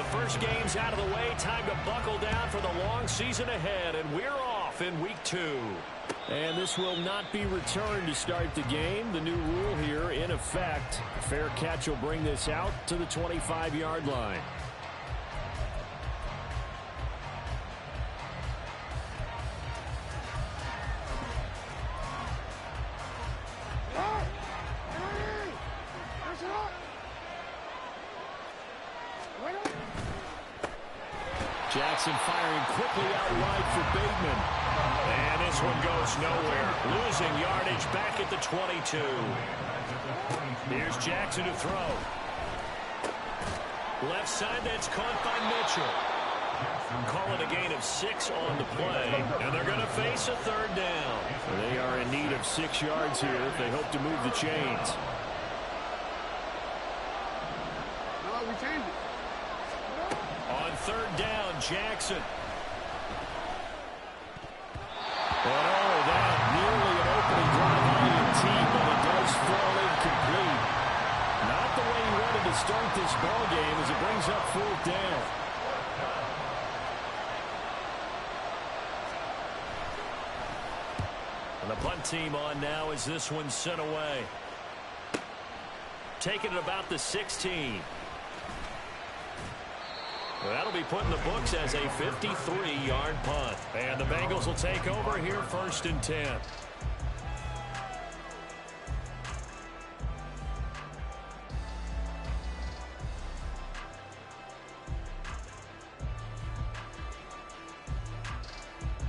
first game's out of the way. Time to buckle down for the long season ahead, and we're off in week 2. And this will not be returned to start the game. The new rule here in effect. A fair catch will bring this out to the 25-yard line. Jackson firing quickly out wide for Bateman. And this one goes nowhere. Losing yardage back at the 22. Here's Jackson to throw. Left side, that's caught by Mitchell. Call it a gain of 6 on the play. And they're going to face a third down. They are in need of 6 yards here if they hope to move the chains. No, we changed it. On third down, Jackson. Oh, that nearly an opening drive by the team, but it does fall incomplete. Not the way he wanted to start this ball game as it brings up 4th down. And the punt team on now as this one's sent away. Taking it about the 16. That'll be put in the books as a 53-yard punt. And the Bengals will take over here 1st and 10.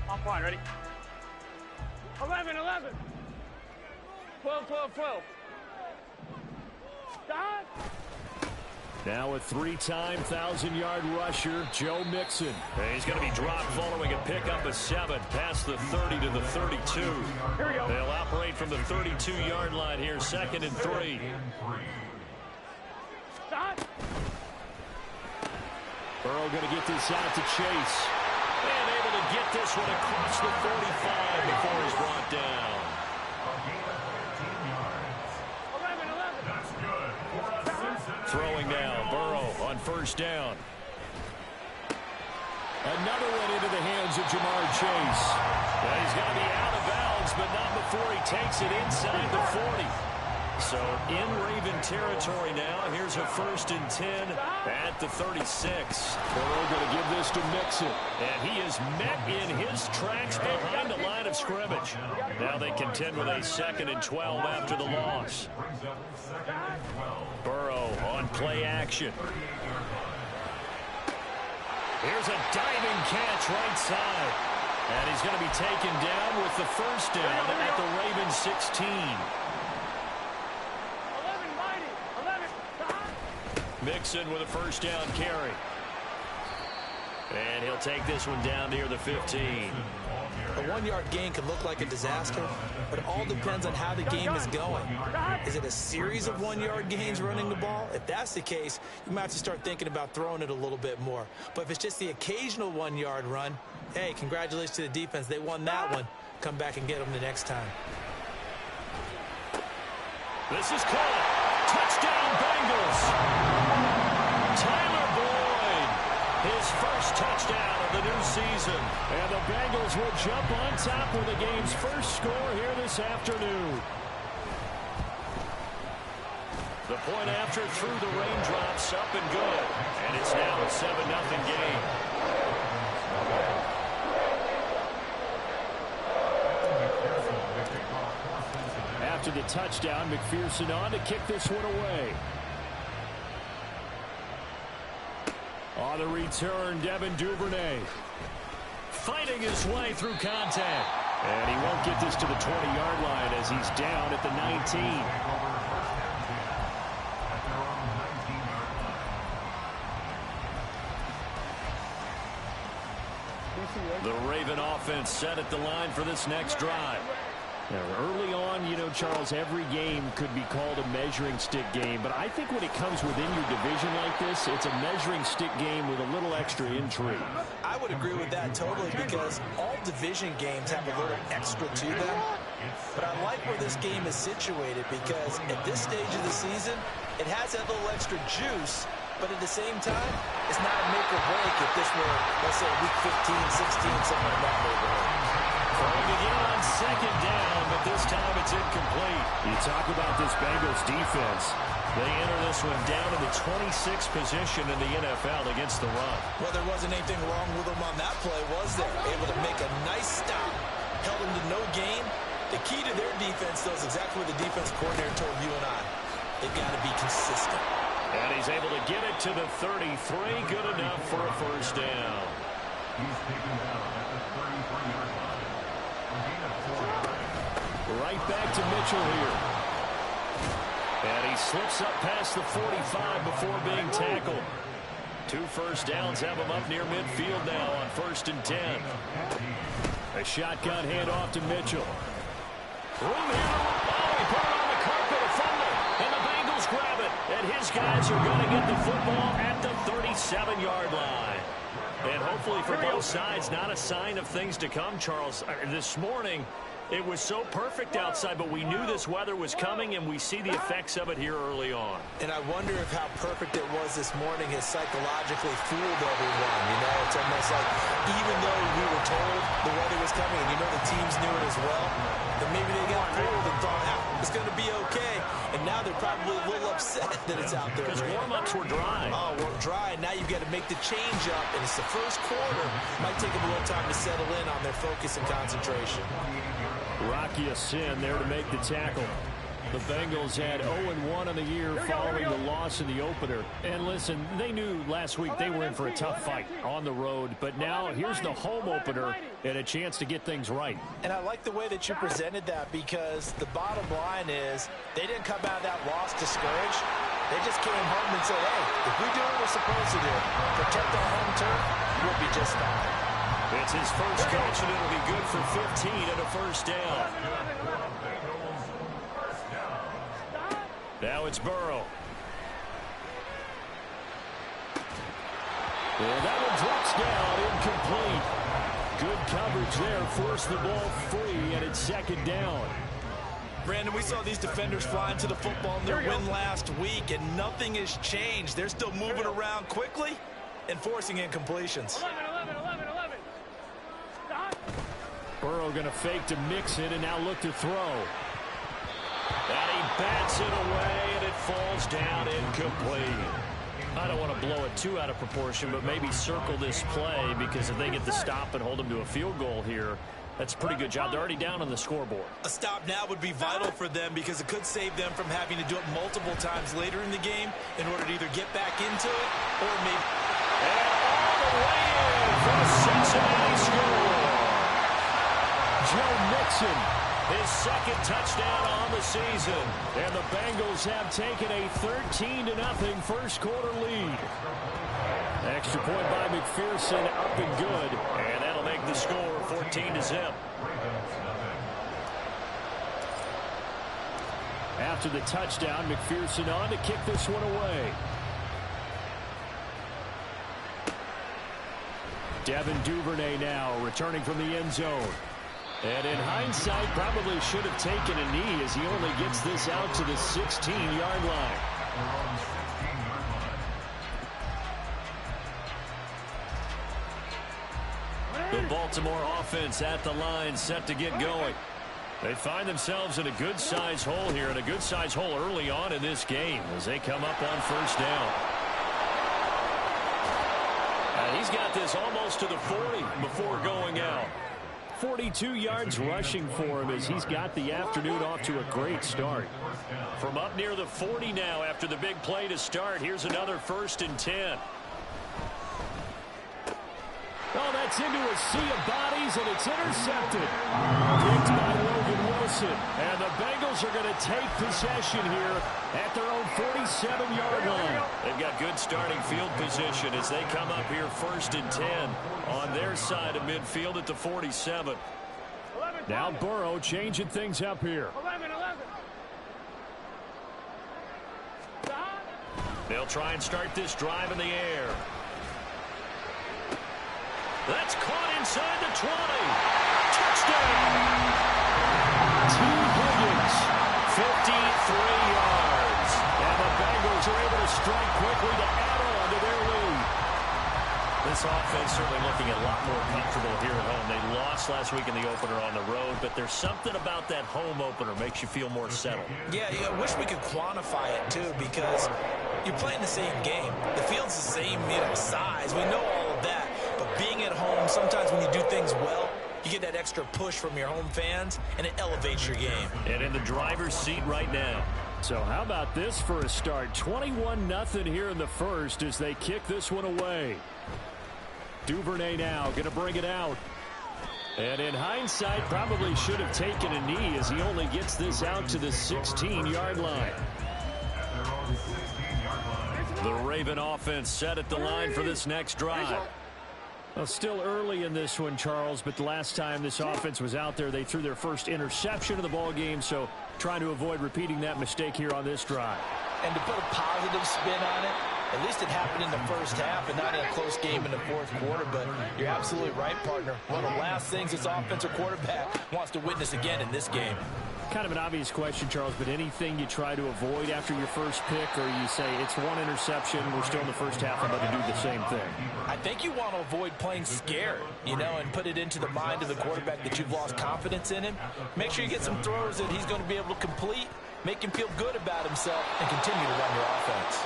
On point, ready? 11, 11. 12, 12, 12. Stop. Now a 3-time 1,000-yard rusher, Joe Mixon. And he's going to be dropped following a pickup of 7 past the 30 to the 32. Here we go. They'll operate from the 32-yard line here, 2nd and 3. Stop. Burrow going to get this out to Chase. And able to get this one across the 45 before he's brought down. 11, 11. That's good. Throwing now, Burrow on 1st down. Another one into the hands of Jamar Chase. Well, he's going to be out of bounds, but not before he takes it inside the 40. So in Raven territory now. Here's a 1st and 10 at the 36. Burrow going to give this to Mixon. And he is met in his tracks behind the line of scrimmage. Now they contend with a 2nd and 12 after the loss. Burrow on play action. Here's a diving catch right side. And he's going to be taken down with the 1st down at the Ravens 16. Mixon with a 1st down carry. And he'll take this one down near the 15. A 1-yard gain could look like a disaster, but it all depends on how the game is going. Is it a series of 1-yard gains running the ball? If that's the case, you might have to start thinking about throwing it a little bit more. But if it's just the occasional 1-yard run, hey, congratulations to the defense. They won that one. Come back and get them the next time. This is caught. Touchdown, Bengals. Tyler Boyd, his 1st touchdown of the new season. And the Bengals will jump on top with the game's 1st score here this afternoon. The point after through the raindrops, up and good. And it's now a 7-0 game. After the touchdown, McPherson on to kick this one away. On the return, Devin Duvernay fighting his way through contact. And he won't get this to the 20-yard line as he's down at the 19. The Raven offense set at the line for this next drive. Now, early on, you know, Charles, every game could be called a measuring stick game. But I think when it comes within your division like this, it's a measuring stick game with a little extra intrigue. I would agree with that totally because all division games have a little extra to them. But I like where this game is situated because at this stage of the season, it has that little extra juice But at the same time, it's not a make or break if this were, let's say, week 15, 16, something like that neighborhood. Throwing again on second down, but this time it's incomplete. You talk about this Bengals defense. They enter this one down in the 26th position in the NFL against the run. Well, there wasn't anything wrong with them on that play, was there? Able to make a nice stop, held them to no gain. The key to their defense, though, is exactly what the defense coordinator told you and I. They've got to be consistent. And he's able to get it to the 33. Good enough for a first down. He's taken down at the 33-yard line. A gain of 4. Right back to Mitchell here. And he slips up past the 45 before being tackled. 2 first downs have him up near midfield now on 1st and 10. A shotgun handoff to Mitchell. Room here. Oh, he put it on the carpet, a fumble. And the Bengals grab it. And his guys are going to get the football at the 37-yard line. And hopefully for both sides, not a sign of things to come, Charles. This morning, it was so perfect outside, but we knew this weather was coming, and we see the effects of it here early on. And I wonder if how perfect it was this morning has psychologically fooled everyone. You know, it's almost like even though we were told the weather was coming, and you know the teams knew it as well, that maybe they got fooled and thought, it's going to be okay. And now they're probably a little upset that it's out there. Because warm-ups were dry. Oh, we're dry. Now you've got to make the change up, and it's the first quarter. Might take them a little time to settle in on their focus and concentration. Rocky Sin there to make the tackle. The Bengals had 0-1 on the year following the loss in the opener. And listen, they knew last week they were in for a tough fight on the road. But now here's the home opener and a chance to get things right. And I like the way that you presented that, because the bottom line is they didn't come out of that loss discouraged. They just came home and said, hey, if we do what we're supposed to do, protect our home turf, we'll be just fine. It's his first catch, and it'll be good for 15 and a first down. Now it's Burrow. And that one drops down, incomplete. Good coverage there, forced the ball free, and it's second down. Brandon, we saw these defenders flying to the football in their win last week, and nothing has changed. They're still moving around quickly and forcing incompletions. 11. Stop. Burrow going to fake to mix it and now look to throw. And he bats it away, and it falls down incomplete. I don't want to blow it too out of proportion, but maybe circle this play, because if they get the stop and hold them to a field goal here, that's a pretty good job. They're already down on the scoreboard. A stop now would be vital for them, because it could save them from having to do it multiple times later in the game in order to either get back into it or maybe... And all the way in for the Cincinnati score. Joe Mixon, his second touchdown on the season. And the Bengals have taken a 13-0 first quarter lead. Extra point by McPherson, up and good. And that'll make the score 14-0. After the touchdown, McPherson on to kick this one away. Devin Duvernay now returning from the end zone. And in hindsight, probably should have taken a knee, as he only gets this out to the 16-yard line. The Baltimore offense at the line, set to get going. They find themselves in a good-sized hole here, and a good-sized hole early on in this game as they come up on first down. And he's got this almost to the 40 before going out. 42 yards rushing for him as he's got the afternoon off to a great start. From up near the 40 now after the big play to start, here's another 1st and 10. Oh, that's into a sea of bodies, and it's intercepted. Picked by Logan Wilson. And the Bengals are going to take possession here at their own 47-yard line. They've got good starting field position as they come up here 1st and 10 on their side of midfield at the 47. Now Burrow changing things up here. 11. Stop. They'll try and start this drive in the air. That's caught inside the 20. Touchdown! T. Higgins, 53 yards. And the Bengals are able to strike quickly to add on This offense certainly looking a lot more comfortable here at home. They lost last week in the opener on the road, but there's something about that home opener makes you feel more settled. Yeah, I wish we could quantify it, too, because you're playing the same game. The field's the same, size. We know all of that. But being at home, sometimes when you do things well, you get that extra push from your home fans, and it elevates your game. And in the driver's seat right now. So how about this for a start? 21-0 here in the first as they kick this one away. Duvernay now going to bring it out. And in hindsight, probably should have taken a knee as he only gets this out to the 16-yard line. The Raven offense set at the line for this next drive. Well, still early in this one, Charles, but the last time this offense was out there, they threw their first interception of the ball game, so trying to avoid repeating that mistake here on this drive. And to put a positive spin on it, at least it happened in the first half and not in a close game in the fourth quarter. But you're absolutely right, partner. One of the last things this offensive quarterback wants to witness again in this game. Kind of an obvious question, Charles, but anything you try to avoid after your first pick, or you say it's one interception, we're still in the first half, I'm going to do the same thing? I think you want to avoid playing scared, and put it into the mind of the quarterback that you've lost confidence in him. Make sure you get some throws that he's going to be able to complete, make him feel good about himself, and continue to run your offense.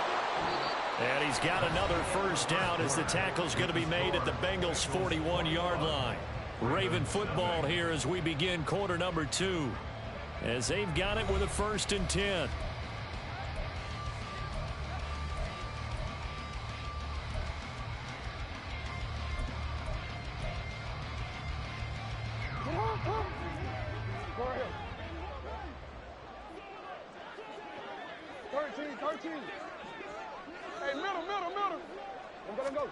And he's got another first down as the tackle's going to be made at the Bengals' 41-yard line. Raven football here as we begin quarter number 2. As they've got it with a 1st and 10. Hey, middle. Go.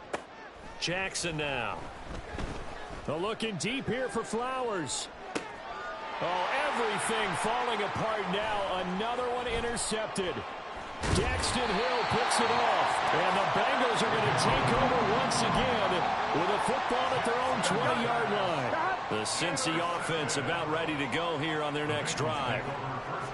Jackson now. Looking deep here for Flowers. Oh, everything falling apart now. Another one intercepted. Daxton Hill picks it off. And the Bengals are going to take over once again with a football at their own 20-yard line. The Cincy offense about ready to go here on their next drive.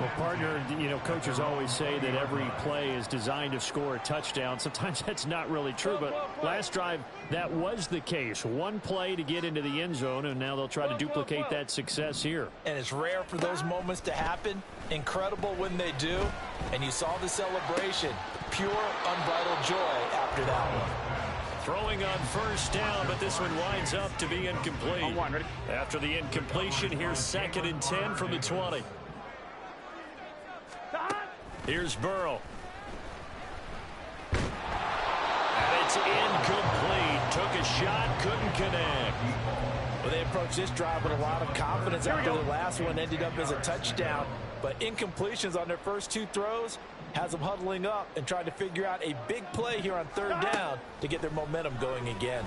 Well, partner, coaches always say that every play is designed to score a touchdown. Sometimes that's not really true, but last drive, that was the case. One play to get into the end zone, and now they'll try to duplicate that success here. And it's rare for those moments to happen. Incredible when they do. And you saw the celebration. Pure, unbridled joy after that one. Throwing on first down, but this one winds up to be incomplete. After the incompletion, here's 2nd and 10 from the 20. Here's Burrow. And it's incomplete. Took a shot, couldn't connect. Well, they approached this drive with a lot of confidence after the last one ended up as a touchdown. But incompletions on their first 2 throws has them huddling up and trying to figure out a big play here on 3rd down to get their momentum going again.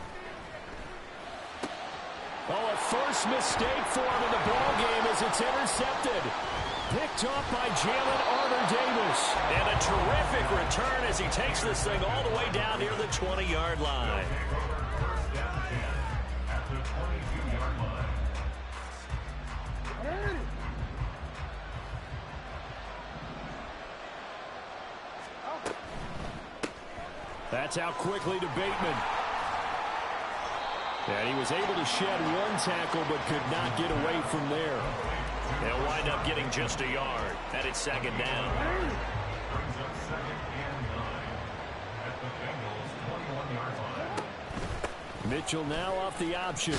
Oh, a first mistake for him in the ball game as it's intercepted. Picked off by Jalen Armour-Davis. And a terrific return as he takes this thing all the way down near the 20-yard line. That's out quickly to Bateman. And he was able to shed one tackle but could not get away from there. They'll wind up getting just a yard. And it's 2nd down. Mitchell now off the option.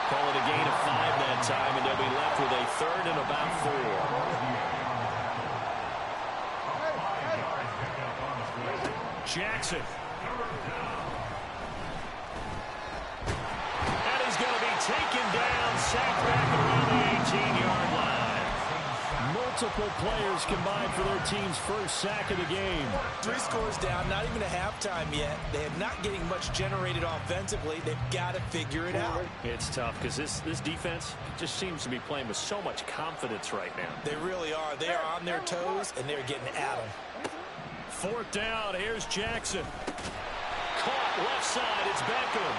Call it a gain of 5 that time, and they'll be left with a 3rd and about 4. Jackson. And he's going to be taken down, sacked back around the 18-yard line. Multiple players combined for their team's first sack of the game. 3 scores down, not even a halftime yet. They are not getting much generated offensively. They've got to figure it out. It's tough because this defense just seems to be playing with so much confidence right now. They really are. They are on their toes, and they're getting at them. 4th down, here's Jackson. Caught left side, it's Beckham.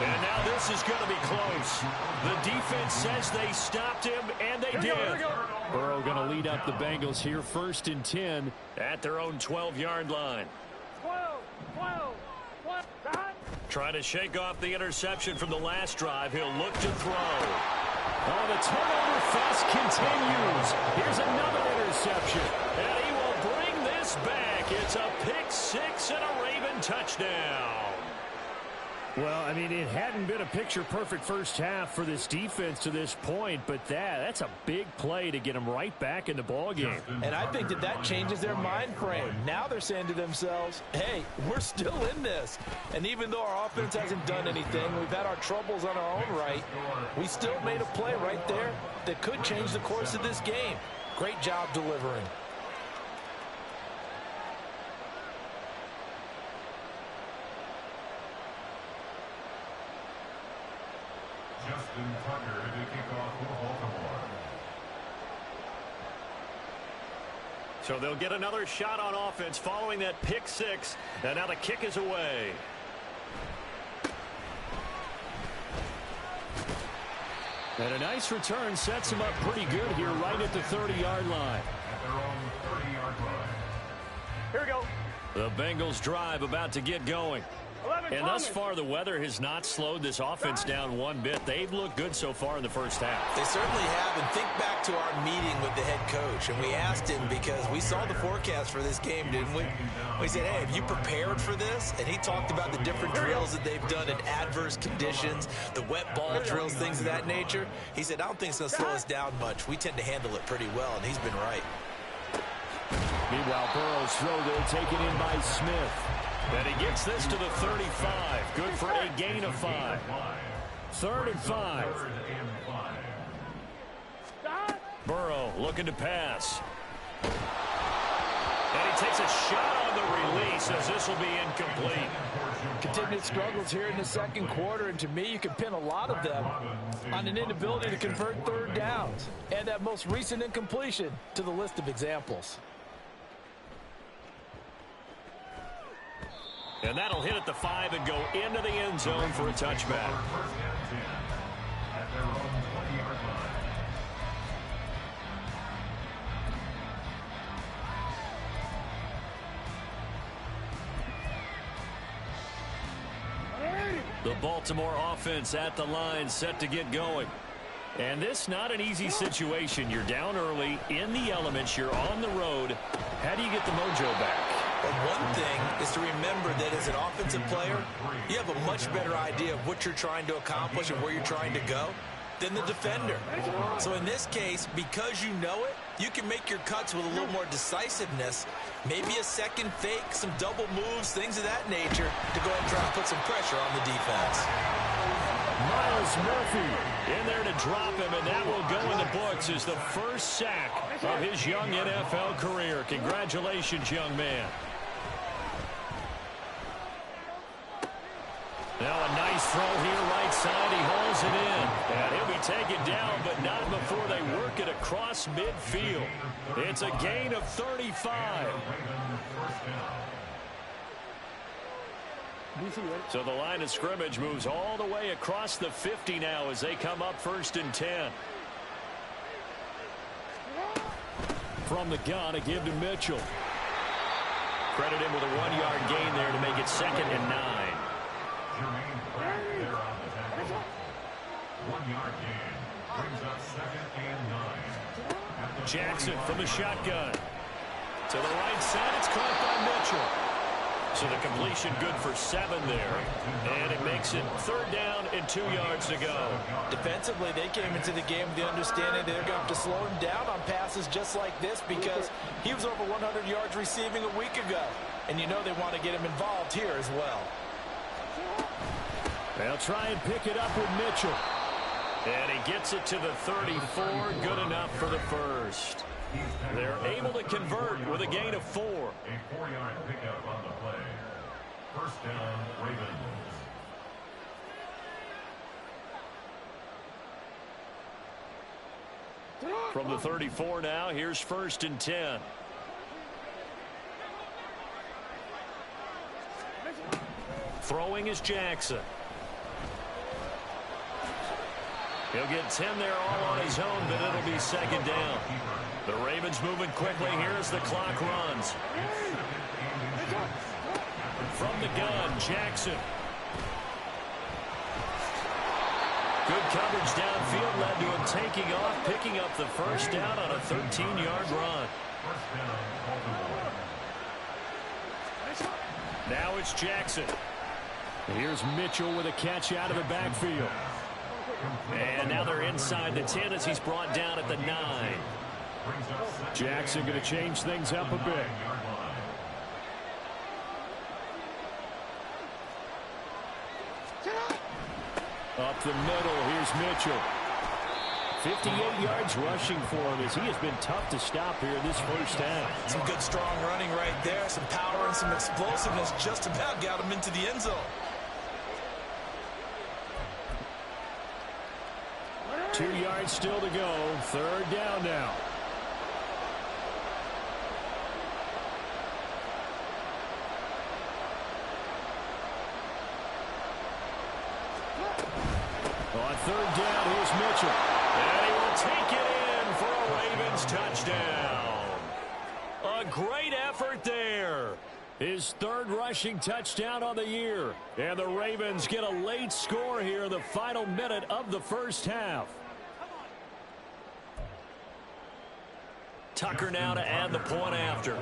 And now this is going to be close. The defense says they stopped him, and they did. Burrow going to lead up the Bengals here, 1st and 10 at their own 12-yard line. Trying to shake off the interception from the last drive. He'll look to throw. Oh, the turnover fest continues. Here's another interception. And he will bring this back. It's a pick six and a Raven touchdown. Well, I mean, it hadn't been a picture-perfect first half for this defense to this point, but that's a big play to get them right back in the ballgame. And I think that changes their mind frame. Now they're saying to themselves, hey, we're still in this. And even though our offense hasn't done anything, we've had our troubles on our own right, we still made a play right there that could change the course of this game. Great job delivering. Justin Tucker to kick off for Baltimore. So they'll get another shot on offense following that pick six. And now the kick is away. And a nice return sets them up pretty good here right at the 30-yard line. At their own 30-yard line. Here we go. The Bengals drive about to get going. 11 And thus far, the weather has not slowed this offense down one bit. They've looked good so far in the first half. They certainly have. And think back to our meeting with the head coach. And we asked him because we saw the forecast for this game, didn't we? We said, hey, have you prepared for this? And he talked about the different drills that they've done in adverse conditions, the wet ball drills, things of that nature. He said, I don't think it's going to slow us down much. We tend to handle it pretty well, and he's been right. Meanwhile, Burrow's throw there taken in by Smith. And he gets this to the 35. Good for a gain of 5. 3rd and 5. Burrow looking to pass. And he takes a shot on the release as this will be incomplete. Continued struggles here in the second quarter, and to me, you can pin a lot of them on an inability to convert third downs. Add that most recent incompletion to the list of examples. And that'll hit at the 5 and go into the end zone for a touchback. At their own 20-yard line. The Baltimore offense at the line set to get going. And this not an easy situation. You're down early, in the elements, you're on the road. How do you get the mojo back? Well, one thing is to remember that as an offensive player, you have a much better idea of what you're trying to accomplish and where you're trying to go than the defender. So in this case, because you know it, you can make your cuts with a little more decisiveness, maybe a second fake, some double moves, things of that nature, to go ahead and try to put some pressure on the defense. Miles Murphy In there to drop him, and that will go in the books as the first sack of his young NFL career. Congratulations, young man. Now a nice throw here right side. He hauls it in. And he'll be taken down, but not before they work it across midfield. It's a gain of 35. So the line of scrimmage moves all the way across the 50 now as they come up 1st and 10. From the gun, a give to Mitchell. Credit him with a 1-yard gain there to make it 2nd and 9. Jermaine Pratt there on the tackle. 1-yard gain. Brings up 2nd and 9. Jackson from the shotgun. To the right side, it's caught by Mitchell. So the completion good for 7 there. And it makes it 3rd down and 2 yards to go. Defensively, they came into the game with the understanding they're going to have to slow him down on passes just like this because he was over 100 yards receiving a week ago. And you know they want to get him involved here as well. They'll try and pick it up with Mitchell. And he gets it to the 34. Good enough for the first. They're able to convert with a gain of 4. A 4-yard pickup on the play. 1st down, Ravens. From the 34 now, here's 1st and 10. Throwing is Jackson. He'll get 10 there all on his own, but it'll be 2nd down. The Ravens moving quickly here as the clock runs. From the gun, Jackson. Good coverage downfield led to him taking off, picking up the first down on a 13-yard run. Now it's Jackson. Here's Mitchell with a catch out of the backfield. And now they're inside the 10 as he's brought down at the 9. Jackson going to change things up a bit. Up the middle, here's Mitchell. 58 yards rushing for him as he has been tough to stop here this first half. Some good strong running right there. Some power and some explosiveness just about got him into the end zone. 2 yards still to go. Third down now. On third down, here's Mitchell. And he will take it in for a Ravens touchdown. A great effort there. His third rushing touchdown on the year. And the Ravens get a late score here in the final minute of the first half. Tucker now to add the point after.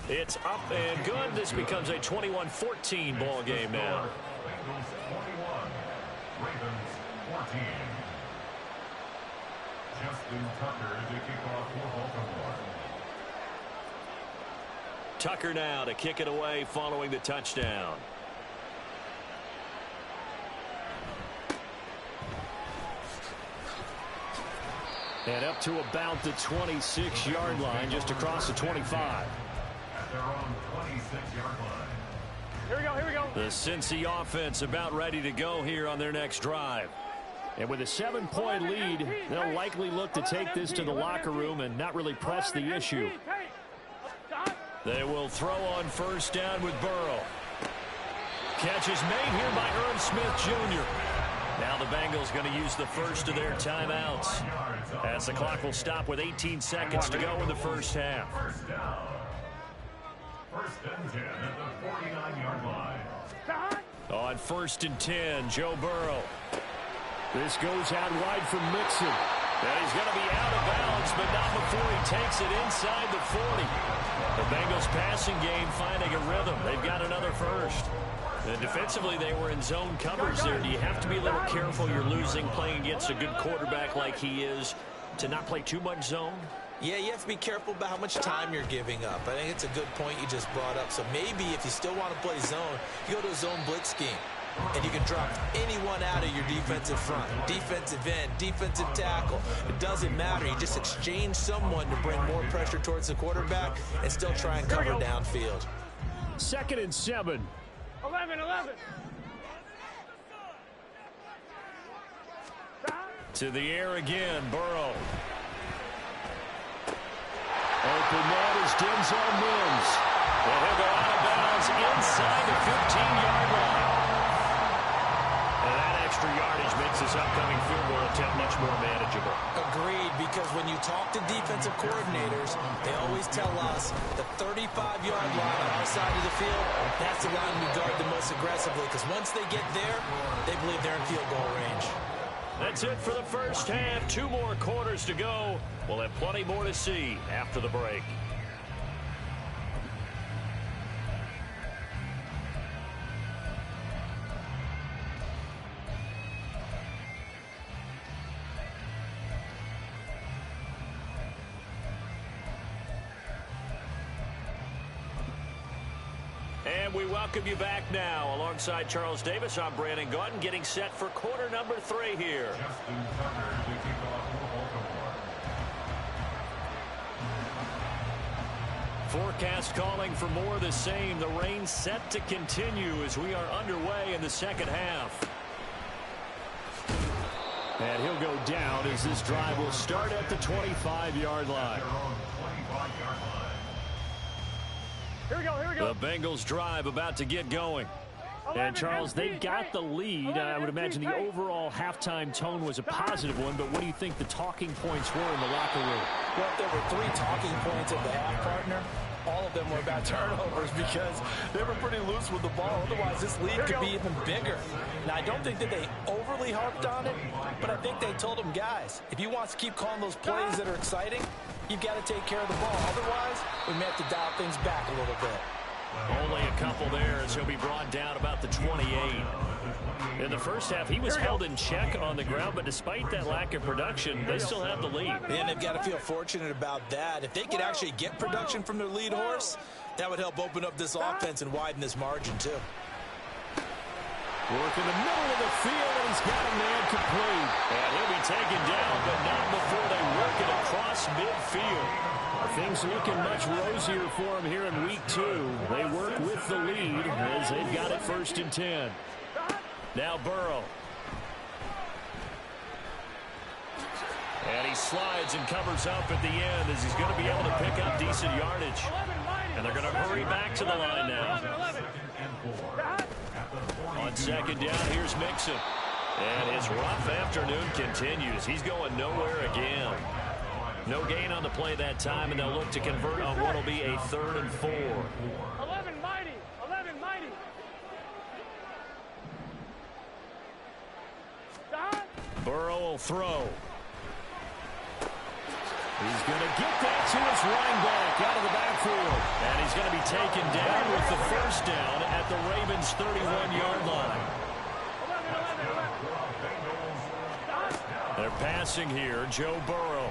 It's up and good. This becomes a 21-14 ball game now. Bengals 21, Ravens 14. Justin Tucker to kick off for Baltimore. Tucker now to kick it away following the touchdown. And up to about the 26-yard line, just across the 25. At their own 26-yard line. Here we go, here we go. The Cincy offense about ready to go here on their next drive. And with a 7-point lead, they'll likely look to take this to the locker room and not really press the issue. They will throw on first down with Burrow. Catch is made here by Irv Smith Jr. Now the Bengals going to use the first of their timeouts as the clock will stop with 18 seconds to go in the first half. First down. First and 10 at the 49-yard line. On first and 10, Joe Burrow. This goes out wide from Mixon. And he's going to be out of bounds, but not before he takes it inside the 40. The Bengals passing game finding a rhythm. They've got another first. And defensively, they were in zone coverage there. Do you have to be a little careful? You're losing playing against a good quarterback like he is to not play too much zone? Yeah, you have to be careful about how much time you're giving up. I think it's a good point you just brought up. So maybe if you still want to play zone, you go to a zone blitz scheme. And you can drop anyone out of your defensive front. Defensive end, defensive tackle. It doesn't matter. You just exchange someone to bring more pressure towards the quarterback and still try and cover downfield. 2nd and 7. 11. To the air again, Burrow. Open man is Denzel Mims. And he'll go out of bounds inside the 15-yard line. And that extra yardage makes this upcoming field goal attempt much more manageable. Agreed, because when you talk to defensive coordinators, they always tell us the 35-yard line on our side of the field, that's the line we guard the most aggressively, because once they get there, they believe they're in field goal range. That's it for the first half. 2 more quarters to go. We'll have plenty more to see after the break. And we welcome you back now. Alongside Charles Davis, I'm Brandon Gaudin, getting set for quarter number 3 here. Justin Tucker to kick off for Baltimore. Forecast calling for more of the same. The rain set to continue as we are underway in the second half. And he'll go down as this drive will start at the 25-yard line. Here we go. The Bengals drive about to get going. And, Charles, they've got the lead. I would imagine the overall halftime tone was a positive one, but what do you think the talking points were in the locker room? Well, if there were 3 talking points of the half, partner, all of them were about turnovers because they were pretty loose with the ball. Otherwise, this lead could be even bigger. Now, I don't think that they overly harped on it, but I think they told them, guys, if you want to keep calling those plays that are exciting, you've got to take care of the ball. Otherwise, we may have to dial things back a little bit. Only a couple there as he'll be brought down about the 28. In the first half, he was held in check on the ground, but despite that lack of production, they still have the lead. And they've got to feel fortunate about that. If they could actually get production from their lead horse, that would help open up this offense and widen this margin, too. Work in the middle of the field, and he's got a man complete. And he'll be taken down, but not before they work it across midfield. Things looking much rosier for him here in week 2. They work with the lead as they've got it 1st and 10. Now Burrow. And he slides and covers up at the end as he's going to be able to pick up decent yardage. And they're going to hurry back to the line now. On 2nd down, here's Mixon. And his rough afternoon continues. He's going nowhere again. No gain on the play that time, and they'll look to convert on what will be a 3rd and 4. 11 mighty. 11 mighty. Burrow will throw. He's going to get that to his running back out of the backfield. And he's going to be taken down with the 1st down at the Ravens' 31-yard line. They're passing here, Joe Burrow.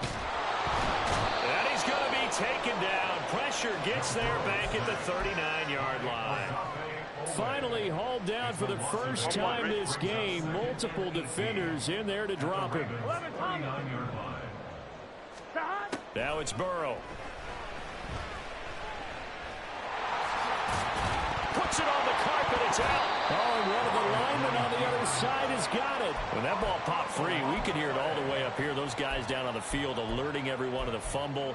And he's going to be taken down. Pressure gets there back at the 39-yard line. Finally hauled down for the first time this game. Multiple defenders in there to drop him. Now it's Burrow. Puts it on the carpet. It's out. Oh, and one of the linemen on the other side has got it. When that ball popped free, we could hear it all the way up here. Those guys down on the field alerting everyone of the fumble.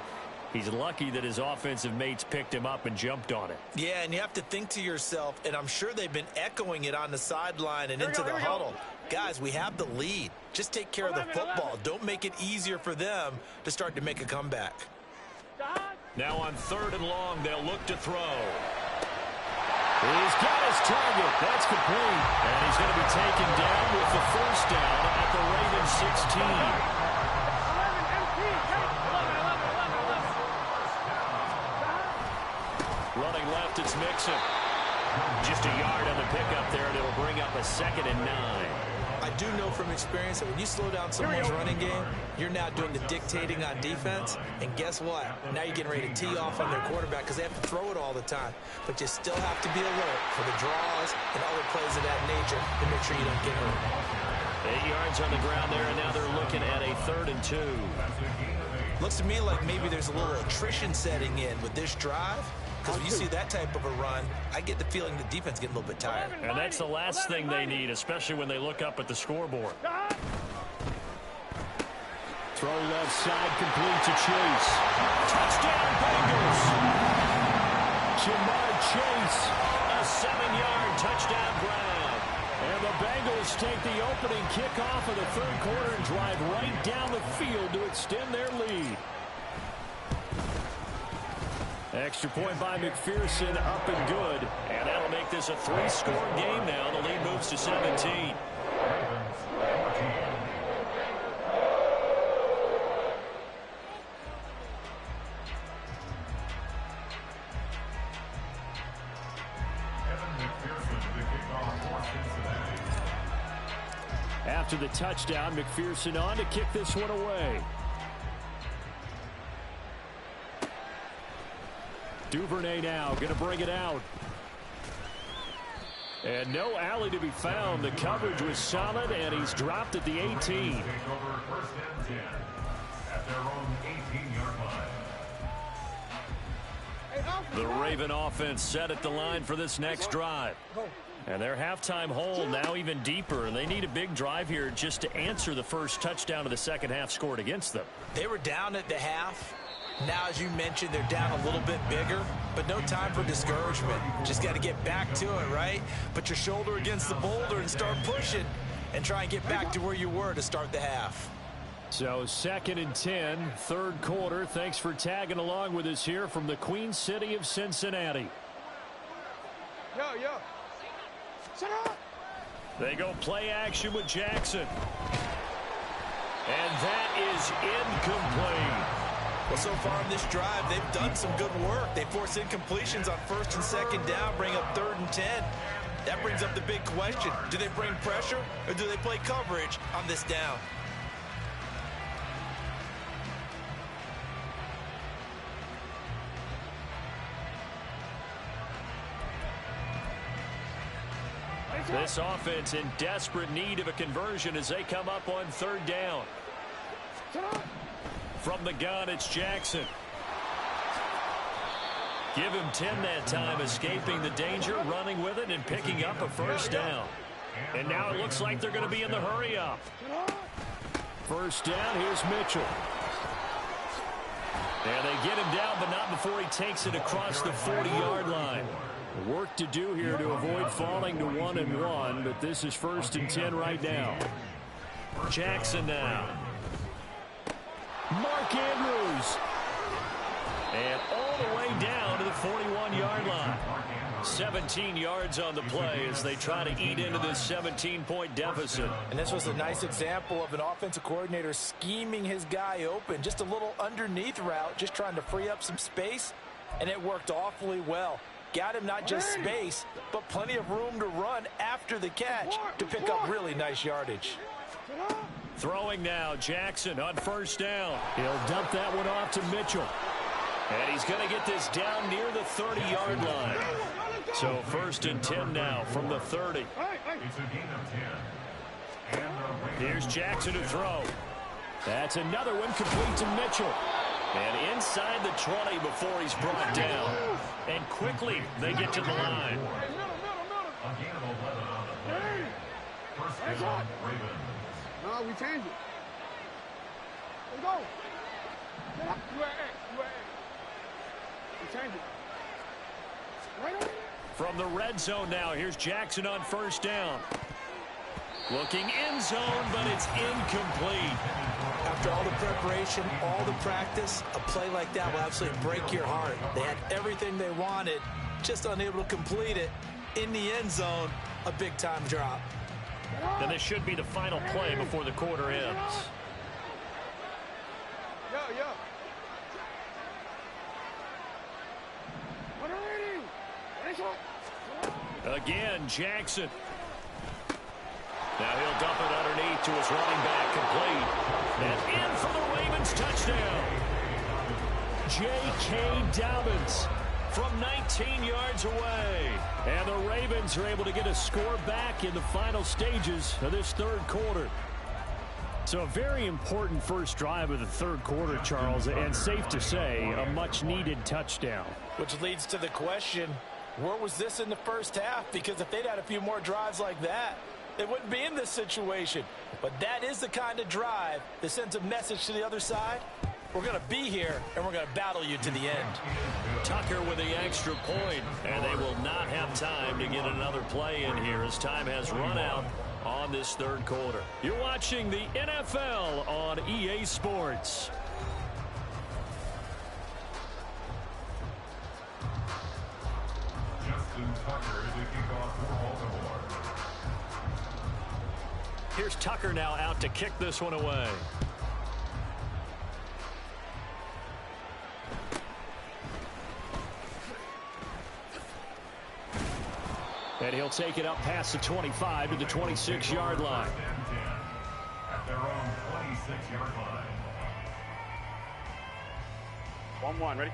He's lucky that his offensive mates picked him up and jumped on it. Yeah, and you have to think to yourself, and I'm sure they've been echoing it on the sideline and into the huddle. Guys, we have the lead. Just take care of the football. Don't make it easier for them to start to make a comeback. Now on 3rd and long, they'll look to throw. He's got his target. That's complete. And he's going to be taken down with the 1st down at the Ravens 16. Running left, it's Mixon. Just a yard on the pickup there, and it'll bring up a 2nd and 9. I do know from experience that when you slow down someone's running game, you're now doing the dictating on defense. And guess what? Now you're getting ready to tee off on their quarterback because they have to throw it all the time. But you still have to be alert for the draws and other plays of that nature to make sure you don't get hurt. 8 yards on the ground there, and now they're looking at a 3rd and 2. Looks to me like maybe there's a little attrition setting in with this drive. Because when you see that type of a run, I get the feeling the defense getting a little bit tired. And that's the last thing they need, especially when they look up at the scoreboard. Throw left side, complete to Chase. Touchdown, Bengals! Jamar Chase, a 7-yard touchdown grab. And the Bengals take the opening kickoff of the 3rd quarter and drive right down the field to extend their lead. Extra point by McPherson, up and good. And that'll make this a 3-score game now. The lead moves to 17. After the touchdown, McPherson on to kick this one away. Duvernay now going to bring it out. And no alley to be found. The coverage was solid, and he's dropped at the 18. Take over 1st and 10 at their own 18-yard line. The Raven offense set at the line for this next drive. And their halftime hole now even deeper, and they need a big drive here just to answer the first touchdown of the 2nd half scored against them. They were down at the half. Now, as you mentioned, they're down a little bit bigger, but no time for discouragement. Just got to get back to it, right? Put your shoulder against the boulder and start pushing and try and get back to where you were to start the half. So 2nd and 10, third quarter. Thanks for tagging along with us here from the Queen City of Cincinnati. Yo. Shut up. They go play action with Jackson. And that is incomplete. Well, so far in this drive, they've done some good work. They force incompletions on 1st and 2nd down, bring up 3rd and 10. That brings up the big question. Do they bring pressure or do they play coverage on this down? This offense in desperate need of a conversion as they come up on 3rd down. From the gun, it's Jackson. Give him 10 that time, escaping the danger, running with it, and picking up a 1st down. And now it looks like they're going to be in the hurry-up. 1st down, here's Mitchell. And they get him down, but not before he takes it across the 40-yard line. Work to do here to avoid falling to 1-1, but this is 1st and 10 right now. Jackson now. Mark Andrews. And all the way down to the 41-yard line. 17 yards on the play as they try to eat into this 17-point deficit. And this was a nice example of an offensive coordinator scheming his guy open. Just a little underneath route, just trying to free up some space, and it worked awfully well. Got him not just space, but plenty of room to run after the catch to pick up really nice yardage. Throwing now, Jackson on 1st down. He'll dump that one off to Mitchell. And he's going to get this down near the 30-yard line. So 1st and 10 now from the 30. It's a gain of 10. Here's Jackson to throw. That's another one complete to Mitchell. And inside the 20 before he's brought down. And quickly they get to the line. A gain of 11 on the play. 1st down, Ravens. No, we change it. Let's go. Get up. You at X. We change it. Right on. From the red zone now, here's Jackson on 1st down. Looking end zone, but it's incomplete. After all the preparation, all the practice, a play like that will absolutely break your heart. They had everything they wanted, just unable to complete it. In the end zone, a big-time drop. And this should be the final play before the quarter ends. Yo. Again, Jackson. Now he'll dump it underneath to his running back, complete. And in for the Ravens touchdown. J.K. Dobbins from 19 yards away. And the Ravens are able to get a score back in the final stages of this 3rd quarter. So a very important first drive of the 3rd quarter, Charles, and safe to say, a much-needed touchdown. Which leads to the question, where was this in the 1st half? Because if they'd had a few more drives like that, they wouldn't be in this situation. But that is the kind of drive that sends a message to the other side. We're going to be here, and we're going to battle you to the end. Tucker with the extra point, and they will not have time to get another play in here as time has run out on this 3rd quarter. You're watching the NFL on EA Sports. Justin Tucker to kick off for Baltimore. Here's Tucker now out to kick this one away. And he'll take it up past the 25 to the 26-yard line. At their own 26-yard line. 1-1, ready?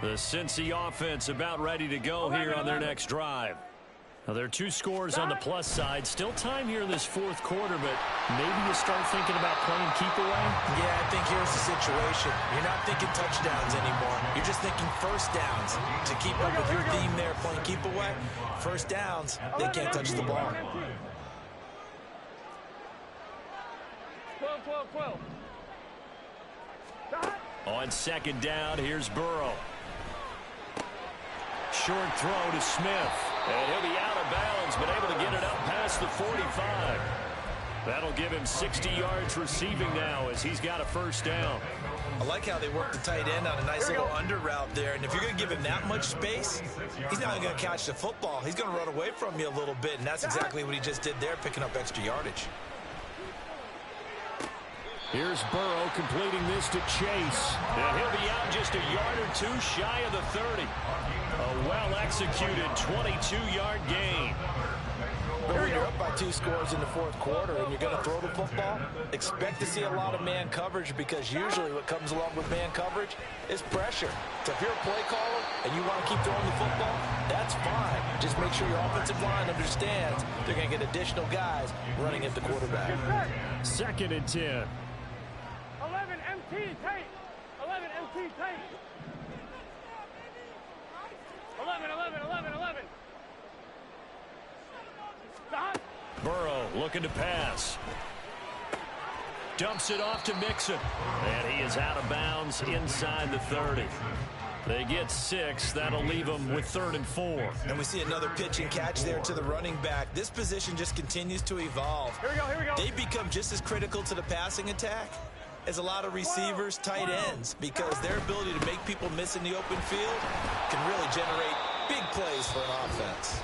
The Cincy offense about ready to go here on their next drive. Now, there are 2 scores on the plus side. Still time here in this 4th quarter, but maybe you start thinking about playing keep away? Yeah, I think here's the situation. You're not thinking touchdowns anymore. You're just thinking 1st downs. To keep up with your theme there, playing keep away, 1st downs, they can't touch the ball. 12. On 2nd down, here's Burrow. Short throw to Smith. And he'll be out of bounds, but able to get it up past the 45. That'll give him 60 yards receiving now as he's got a first down. I like how they work the tight end on a nice little under route there. And if you're going to give him that much space, he's not going to catch the football. He's going to run away from you a little bit, and that's exactly what he just did there, picking up extra yardage. Here's Burrow completing this to Chase. And he'll be out just a yard or two shy of the 30. A well-executed 22-yard gain. But when you're up by 2 scores in the fourth quarter and you're going to throw the football, expect to see a lot of man coverage, because usually what comes along with man coverage is pressure. So if you're a play caller and you want to keep throwing the football, that's fine. Just make sure your offensive line understands they're going to get additional guys running at the quarterback. 2nd and 10. 11 MT tape. 11 MT tape. 11. Burrow looking to pass. Dumps it off to Mixon. And he is out of bounds inside the 30. They get 6. That'll leave them with 3rd and 4. And we see another pitch and catch there to the running back. This position just continues to evolve. Here we go. They become just as critical to the passing attack as a lot of receivers, tight ends, because their ability to make people miss in the open field can really generate big plays for an offense.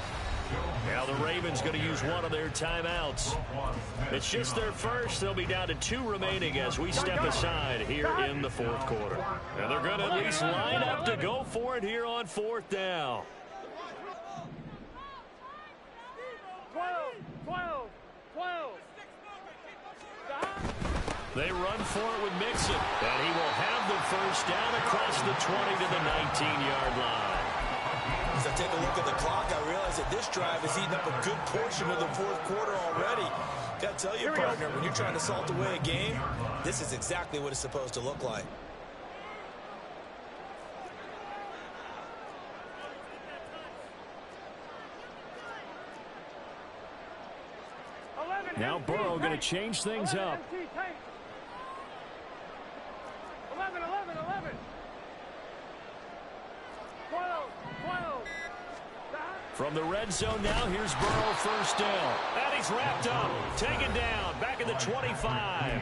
Now the Ravens going to use one of their timeouts. It's just their first. They'll be down to 2 remaining as we step aside here in the fourth quarter. And they're going to at least line up to go for it here on 4th down. 12. They run for it with Mixon. And he will have the first down across the 20 to the 19-yard line. As I take a look at the clock, I realize that this drive has eaten up a good portion of the fourth quarter already. Got to tell you, partner, when you're trying to salt away a game, this is exactly what it's supposed to look like. Now Burrow going to change things up. 11. 12. From the red zone now, here's Burrow, first down. And he's wrapped up, taken down, back at the 25.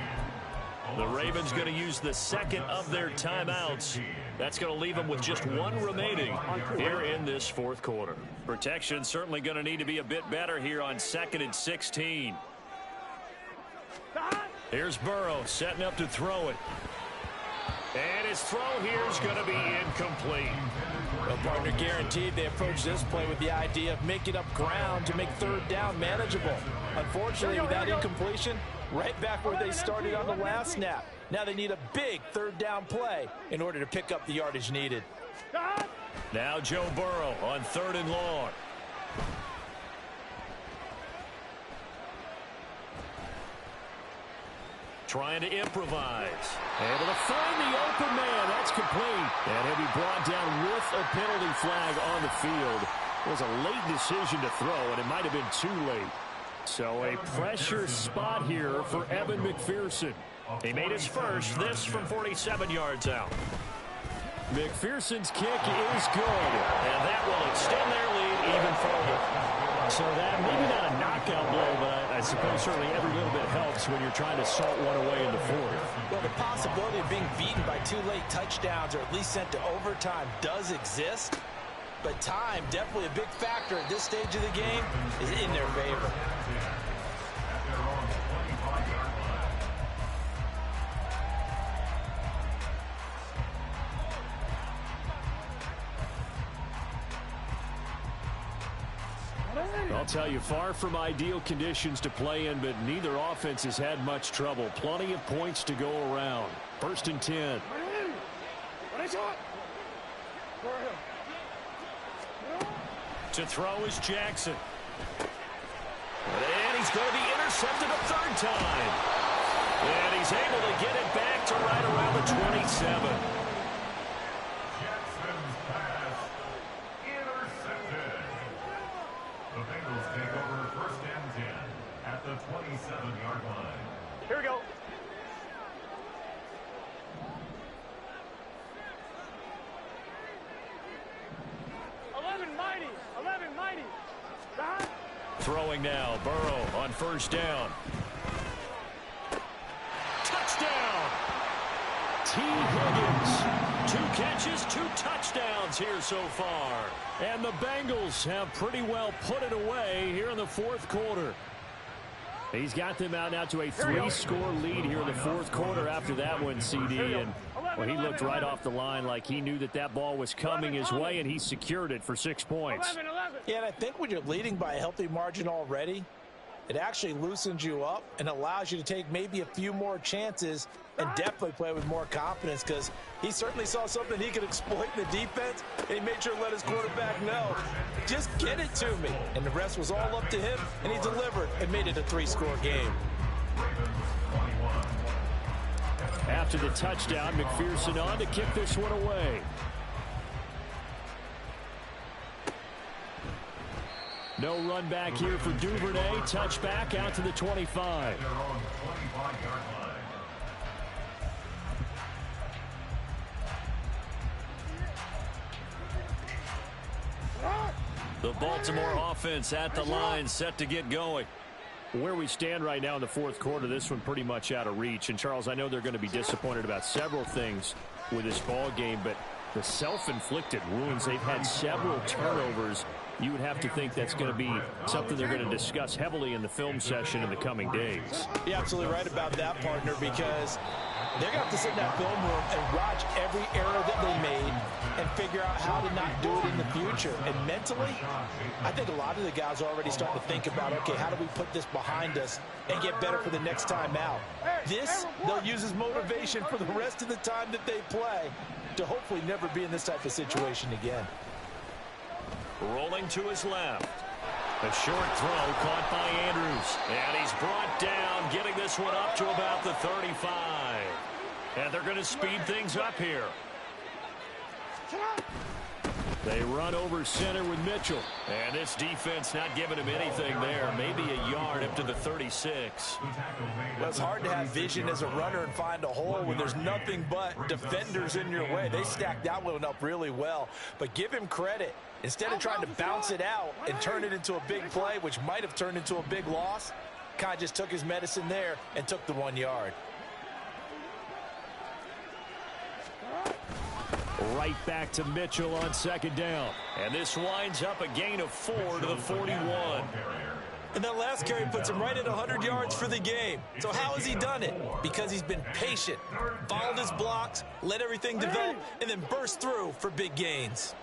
The Ravens going to use the 2nd of their timeouts. That's going to leave them with just 1 remaining here in this fourth quarter. Protection certainly going to need to be a bit better here on 2nd and 16. Here's Burrow setting up to throw it. And his throw here is going to be incomplete. Well, partner, guaranteed they approach this play with the idea of making up ground to make 3rd down manageable. Unfortunately, with that incompletion, right back where they started on the last snap. Now they need a big 3rd down play in order to pick up the yardage needed. Now Joe Burrow on 3rd and long. Trying to improvise. Able to find the open man. That's complete. And he'll be brought down with a penalty flag on the field. It was a late decision to throw, and it might have been too late. So a pressure spot here for Evan McPherson. He made his first, this from 47 yards out. McPherson's kick is good, and that will extend their lead even further. So that, maybe not a knockout blow, but I suppose certainly every little bit helps when you're trying to salt one away in the fourth. Well, the possibility of being beaten by 2 late touchdowns or at least sent to overtime does exist, but time, definitely a big factor at this stage of the game, is in their favor. I'll tell you, far from ideal conditions to play in, but neither offense has had much trouble. Plenty of points to go around. 1st and 10. To throw is Jackson. And he's going to be intercepted a 3rd time. And he's able to get it back to right around the 27. Jackson's pass intercepted. The Bengals take over 1st and 10 at the 27-yard line. Here we go. Throwing now, Burrow on 1st down. T. Higgins. 2 catches, 2 touchdowns here so far. And the Bengals have pretty well put it away here in the fourth quarter. He's got them out now to a 3-score lead here in the fourth quarter after that one, CD. And well, he looked right off the line like he knew that that ball was coming his way, and he secured it for 6 points. Yeah, and I think when you're leading by a healthy margin already, it actually loosens you up and allows you to take maybe a few more chances and definitely play with more confidence, because he certainly saw something he could exploit in the defense, and he made sure to let his quarterback know, just get it to me. And the rest was all up to him, and he delivered and made it a 3-score game. After the touchdown, McPherson on to kick this one away. No run back here for Duvernay. Touchback out to the 25. The Baltimore offense at the line, set to get going. Where we stand right now in the fourth quarter, this one pretty much out of reach. And, Charles, I know they're going to be disappointed about several things with this ball game, but the self-inflicted wounds, they've had several turnovers. You would have to think that's going to be something they're going to discuss heavily in the film session in the coming days. You're absolutely right about that, partner, because they're going to have to sit in that film room and watch every error that they made and figure out how to not do it in the future. And mentally, I think a lot of the guys are already starting to think about, okay, how do we put this behind us and get better for the next time out? This, they'll use as motivation for the rest of the time that they play to hopefully never be in this type of situation again. Rolling to his left. A short throw caught by Andrews. And he's brought down, getting this one up to about the 35. And they're going to speed things up here. They run over center with Mitchell. And this defense not giving him anything there. Maybe a yard up to the 36. Well, it's hard to have vision as a runner and find a hole when there's nothing but defenders in your way. They stacked that one up really well. But give him credit. Instead of trying to bounce it out and turn it into a big play, which might have turned into a big loss, kind of just took his medicine there and took the 1 yard. Right back to Mitchell on second down. And this winds up a gain of 4 to the 41. And that last carry puts him right at 100 yards for the game. So how has he done it? Because he's been patient, followed his blocks, let everything develop, and then burst through for big gains.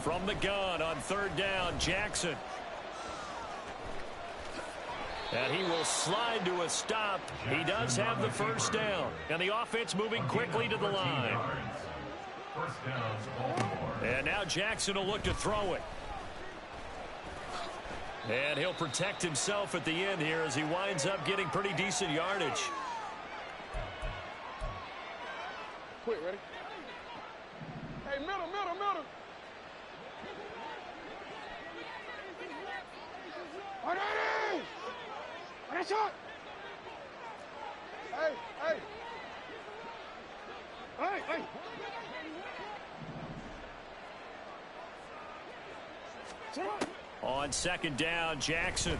From the gun on third down, Jackson. And he will slide to a stop. He does have the first down. And the offense moving quickly to the line. And now Jackson will look to throw it. And he'll protect himself at the end here as he winds up getting pretty decent yardage. Quick, ready? Hey, middle. Oh, there it is! Oh, that's shot! Hey! On second down, Jackson.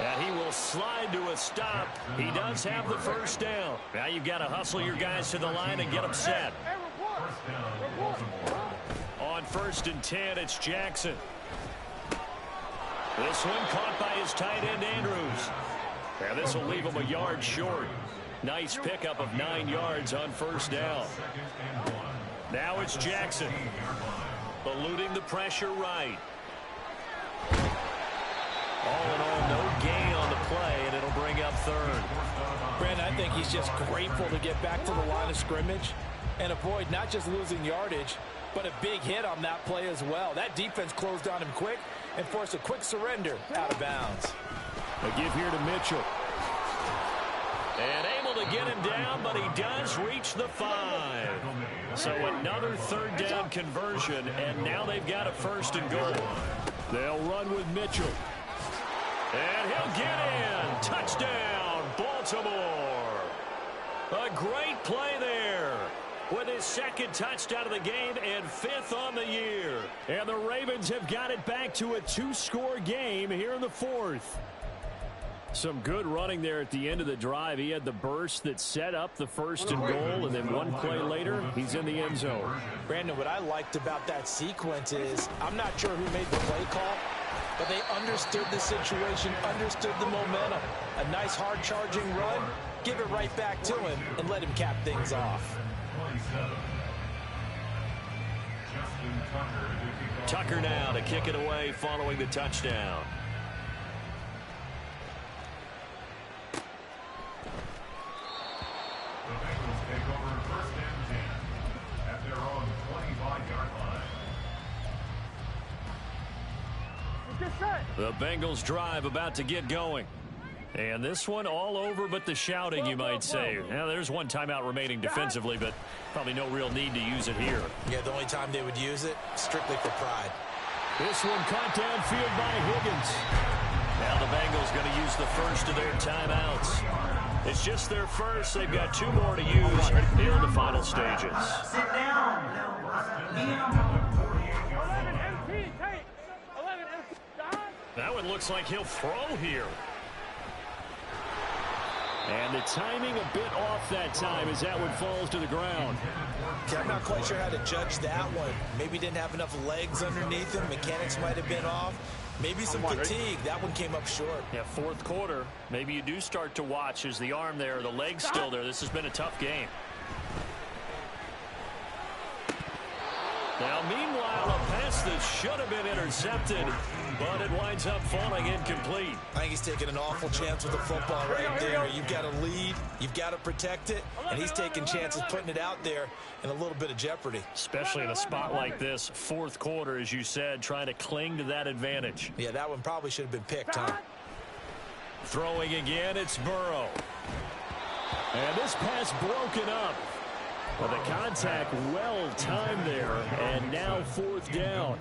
And he will slide to a stop. He does have the first down. Now you've got to hustle your guys to the line and get them set. On 1st and 10, it's Jackson. This one caught by his tight end, Andrews. And this will leave him a yard short. Nice pickup of 9 yards on first down. Now it's Jackson. Eluding the pressure right. All in all, no gain on the play, and it'll bring up third. Brandon, I think he's just grateful to get back to the line of scrimmage and avoid not just losing yardage, but a big hit on that play as well. That defense closed on him quick and forced a quick surrender out of bounds. A give here to Mitchell. And able to get him down, but he does reach the 5. So another third down conversion, and now they've got a 1st and goal. They'll run with Mitchell. And he'll get in. Touchdown, Baltimore. A great play there with his 2nd touchdown of the game and 5th on the year. And the Ravens have got it back to a 2-score game here in the 4th. Some good running there at the end of the drive. He had the burst that set up the 1st and goal, and then one play later, he's in the end zone. Brandon, what I liked about that sequence is I'm not sure who made the play call, but they understood the situation, understood the momentum. A nice hard-charging run, give it right back to him, and let him cap things off. Tucker now to kick it away following the touchdown. The Bengals take over 1st and 10 at their own 25-yard line. The Bengals drive about to get going. And this one all over but the shouting, you might say. Now, there's one timeout remaining defensively, but probably no real need to use it here. Yeah, the only time they would use it, strictly for pride. This one caught downfield by Higgins. Now the Bengals going to use the first of their timeouts. It's just their first. They've got 2 more to use in the final stages. Sit down. That one looks like he'll throw here. And the timing a bit off that time as that one falls to the ground. I'm not quite sure how to judge that one. Maybe didn't have enough legs underneath him. Mechanics might have been off. Maybe some fatigue. That one came up short. Yeah, 4th quarter. Maybe you do start to watch as the arm there, the leg's still there. This has been a tough game. Now, meanwhile, a pass that should have been intercepted, but it winds up falling incomplete. I think he's taking an awful chance with the football right there. You've got to lead, you've got to protect it, and he's taking chances putting it out there in a little bit of jeopardy. Especially in a spot like this, 4th quarter, as you said, trying to cling to that advantage. Yeah, that one probably should have been picked, huh? Throwing again, it's Burrow. And this pass broken up. Well, the contact well timed there, and now 4th down.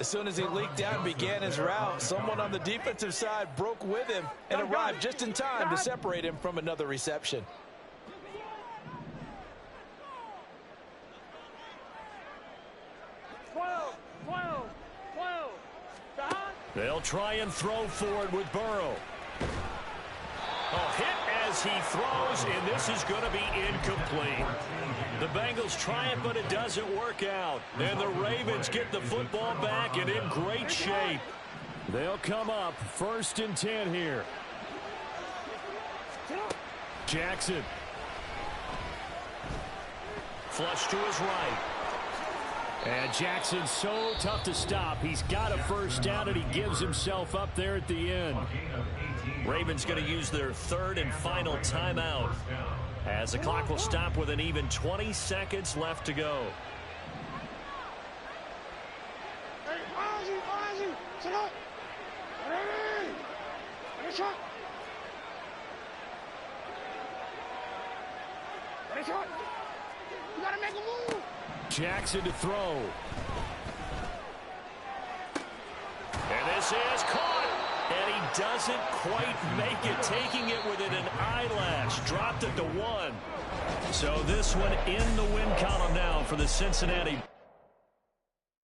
As soon as he leaked out and began his route, someone on the defensive side broke with him and arrived just in time to separate him from another reception. They'll try and throw for it with Burrow. Hit as he throws, and this is going to be incomplete. The Bengals try it, but it doesn't work out. And the Ravens get the football back and in great shape. They'll come up 1st and 10 here. Jackson. Flush to his right. And Jackson's so tough to stop. He's got a 1st down, and he gives himself up there at the end. Ravens going to use their 3rd and final timeout as the clock will stop with an even 20 seconds left to go. You gotta make a move. Jackson to throw. And this is caught. And he doesn't quite make it, taking it within an eyelash. Dropped it to 1. So this one in the win column now for the Cincinnati